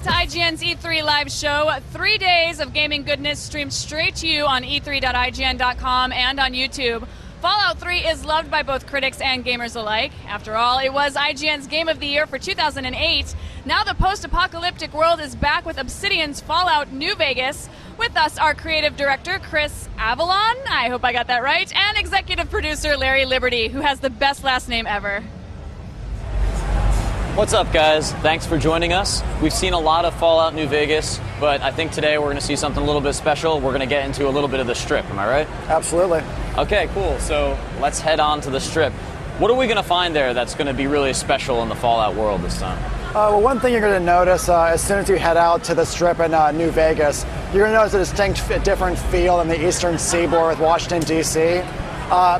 to IGN's E3 Live show. 3 days of gaming goodness streamed straight to you on e3.ign.com and on YouTube. Fallout 3 is loved by both critics and gamers alike. After all, it was IGN's Game of the Year for 2008. Now the post-apocalyptic world is back with Obsidian's Fallout New Vegas. With us, our creative director, Chris Avellone, I hope I got that right, and executive producer, Larry Liberty, who has the best last name ever. What's up, guys? Thanks for joining us. We've seen a lot of Fallout New Vegas, but I think today we're going to see something a little bit special. We're going to get into a little bit of the Strip, am I right? Absolutely. Okay, cool. So let's head on to the Strip. What are we going to find there that's going to be really special in the Fallout world this time? Well, one thing you're going to notice as soon as you head out to the Strip in New Vegas, you're going to notice a distinct different feel in the eastern seaboard with Washington, D.C.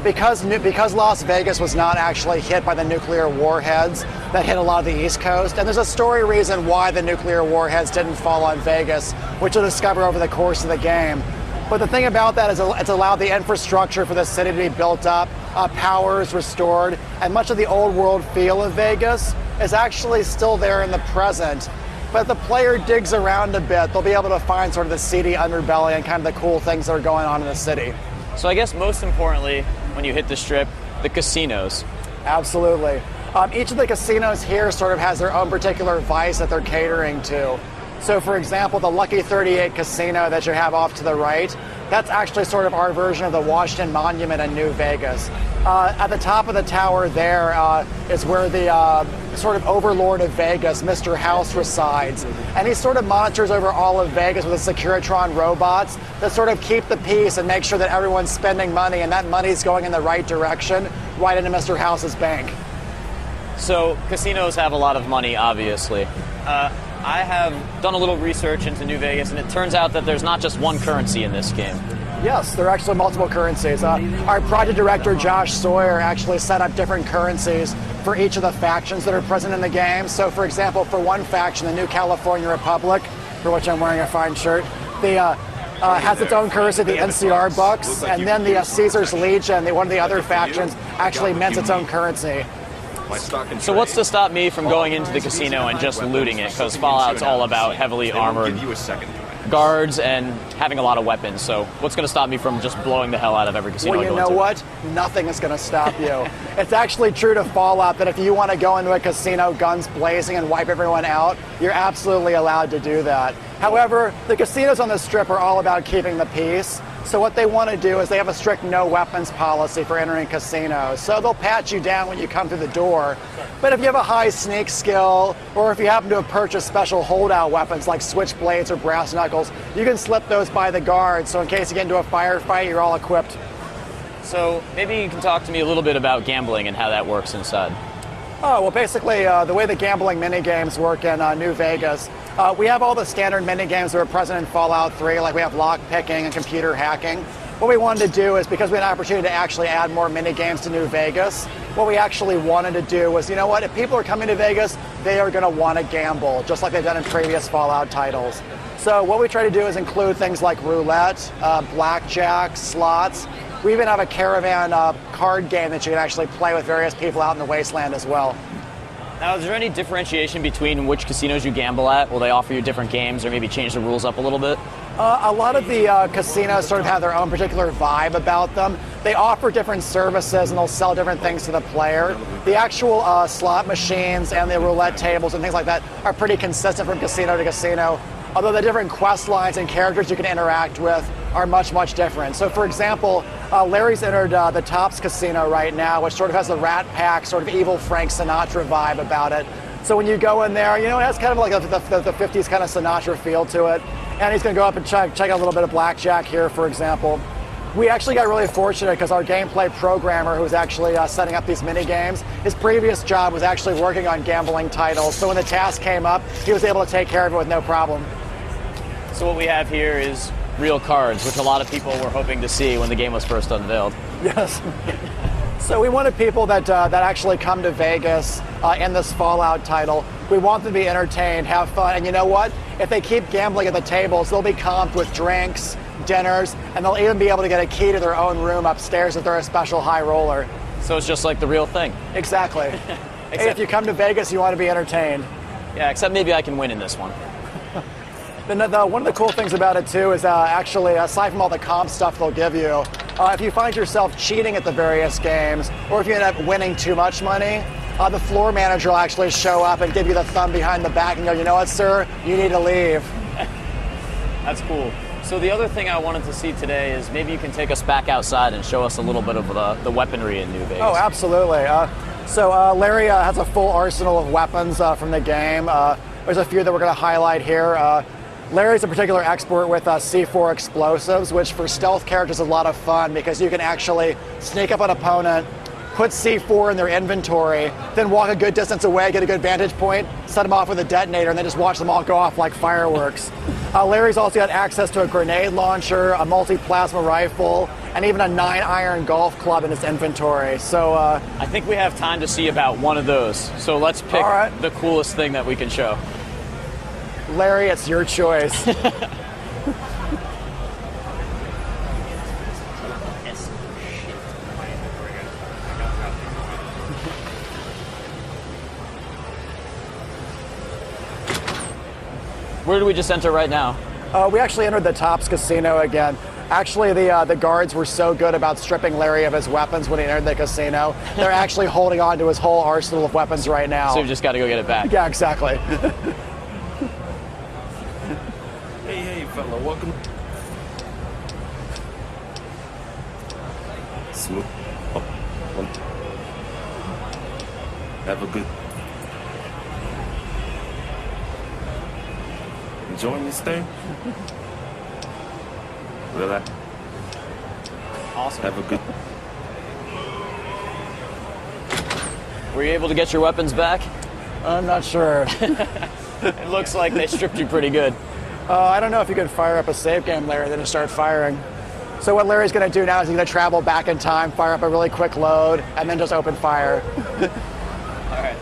Because Las Vegas was not actually hit by the nuclear warheads that hit a lot of the East Coast, and there's a story reason why the nuclear warheads didn't fall on Vegas, which you'll discover over the course of the game. But the thing about that is it's allowed the infrastructure for the city to be built up, power is restored, and much of the old world feel of Vegas is actually still there in the present. But if the player digs around a bit, they'll be able to find sort of the seedy underbelly and kind of the cool things that are going on in the city. So I guess most importantly, when you hit the Strip, the casinos. Absolutely. Each of the casinos here sort of has their own particular vice that they're catering to. So, for example, the Lucky 38 casino that you have off to the right, that's actually sort of our version of the Washington Monument in New Vegas. At the top of the tower there is where the sort of overlord of Vegas, Mr. House, resides. And he sort of monitors over all of Vegas with the Securitron robots that sort of keep the peace and make sure that everyone's spending money and that money's going in the right direction, right into Mr. House's bank. So casinos have a lot of money, obviously. I have done a little research into New Vegas, and it turns out that there's not just one currency in this game. Yes, there are actually multiple currencies. Our project director, Josh Sawyer, actually set up different currencies for each of the factions that are present in the game. So, for example, for one faction, the New California Republic, for which I'm wearing a fine shirt, has its own currency, the NCR Bucks, and then the Caesar's Legion, one of the other factions, actually mints its own currency. So what's to stop me from going into the casino and just looting it? Because Fallout's all about heavily armored guards and having a lot of weapons. So what's going to stop me from just blowing the hell out of every casino I go into? Well, you know what? Nothing is going to stop you. It's actually true to Fallout that if you want to go into a casino guns blazing and wipe everyone out, you're absolutely allowed to do that. However, the casinos on the Strip are all about keeping the peace. So what they want to do is they have a strict no weapons policy for entering casinos. So they'll pat you down when you come through the door. But if you have a high sneak skill, or if you happen to have purchased special holdout weapons like switchblades or brass knuckles, you can slip those by the guards. So in case you get into a firefight, you're all equipped. So maybe you can talk to me a little bit about gambling and how that works inside. Oh, well, basically, the way the gambling minigames work in New Vegas, we have all the standard minigames that are present in Fallout 3, like we have lock picking and computer hacking. What we wanted to do is, because we had an opportunity to actually add more minigames to New Vegas, what we actually wanted to do was, you know what, if people are coming to Vegas, they are going to want to gamble, just like they've done in previous Fallout titles. So what we try to do is include things like roulette, blackjack, slots. We even have a caravan card game that you can actually play with various people out in the wasteland as well. Now, is there any differentiation between which casinos you gamble at? Will they offer you different games or maybe change the rules up a little bit? A lot of the casinos sort of have their own particular vibe about them. They offer different services and they'll sell different things to the player. The actual slot machines and the roulette tables and things like that are pretty consistent from casino to casino, although the different quest lines and characters you can interact with are much, much different. So, for example, Larry's entered the Tops Casino right now, which sort of has the Rat Pack, sort of evil Frank Sinatra vibe about it. So when you go in there, you know, it has kind of like the 50s kind of Sinatra feel to it. And he's going to go up and check out a little bit of blackjack here, for example. We actually got really fortunate because our gameplay programmer, who's actually setting up these mini games, his previous job was actually working on gambling titles. So when the task came up, he was able to take care of it with no problem. So what we have here is real cards, which a lot of people were hoping to see when the game was first unveiled. Yes. So we wanted people that actually come to Vegas in this Fallout title. We want them to be entertained, have fun, and you know what? If they keep gambling at the tables, they'll be comped with drinks, dinners, and they'll even be able to get a key to their own room upstairs if they're a special high roller. So it's just like the real thing. Exactly. Hey, if you come to Vegas, you want to be entertained. Yeah, except maybe I can win in this one. One of the cool things about it too is actually, aside from all the comp stuff they'll give you, if you find yourself cheating at the various games, or if you end up winning too much money, the floor manager will actually show up and give you the thumb behind the back and go, you know what, sir, you need to leave. That's cool. So the other thing I wanted to see today is maybe you can take us back outside and show us a little bit of the weaponry in New Vegas. Oh, absolutely. So Larry has a full arsenal of weapons from the game. There's a few that we're going to highlight here. Larry's a particular expert with C4 explosives, which for stealth characters is a lot of fun because you can actually sneak up an opponent, put C4 in their inventory, then walk a good distance away, get a good vantage point, set them off with a detonator, and then just watch them all go off like fireworks. Larry's also got access to a grenade launcher, a multi-plasma rifle, and even a 9-iron golf club in his inventory. So I think we have time to see about one of those. So let's pick the coolest thing that we can show. Larry, it's your choice. Where do we just enter right now? We actually entered the Tops Casino again. Actually, the guards were so good about stripping Larry of his weapons when he entered the casino. They're actually holding on to his whole arsenal of weapons right now. So you've just got to go get it back. Yeah, exactly. Hey, fella, welcome. Smooth. Have a good. Enjoying this thing? Relax. Awesome. Have a good. Were you able to get your weapons back? I'm not sure. It looks like they stripped you pretty good. I don't know if you can fire up a save game, Larry, then just start firing. So what Larry's going to do now is he's going to travel back in time, fire up a really quick load, and then just open fire. All right.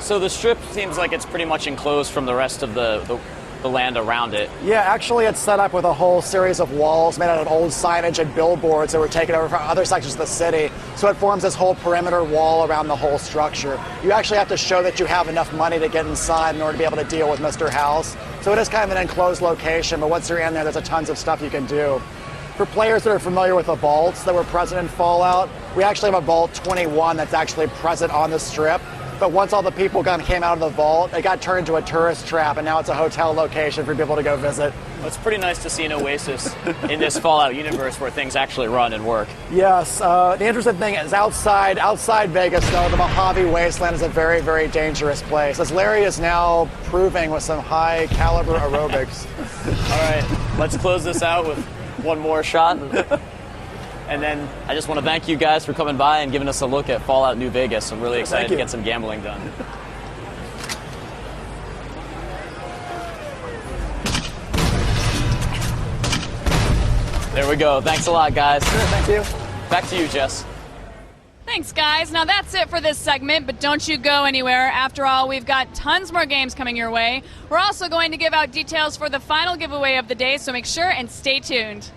So the strip seems like it's pretty much enclosed from the rest of the land around it. Yeah, actually it's set up with a whole series of walls made out of old signage and billboards that were taken over from other sections of the city. So it forms this whole perimeter wall around the whole structure. You actually have to show that you have enough money to get inside in order to be able to deal with Mr. House. So it is kind of an enclosed location, but once you're in there, there's a tons of stuff you can do. For players that are familiar with the vaults that were present in Fallout, we actually have a Vault 21 that's actually present on the strip. But once all the people came out of the vault, it got turned into a tourist trap, and now it's a hotel location for people to go visit. Well, it's pretty nice to see an oasis in this Fallout universe where things actually run and work. Yes. The interesting thing is outside Vegas, though, the Mojave Wasteland is a very, very dangerous place, as Larry is now proving with some high-caliber aerobics. All right, let's close this out with one more shot. And then I just want to thank you guys for coming by and giving us a look at Fallout New Vegas. I'm really excited to get some gambling done. There we go. Thanks a lot, guys. Sure, thank you. Back to you, Jess. Thanks, guys. Now that's it for this segment, but don't you go anywhere. After all, we've got tons more games coming your way. We're also going to give out details for the final giveaway of the day, so make sure and stay tuned.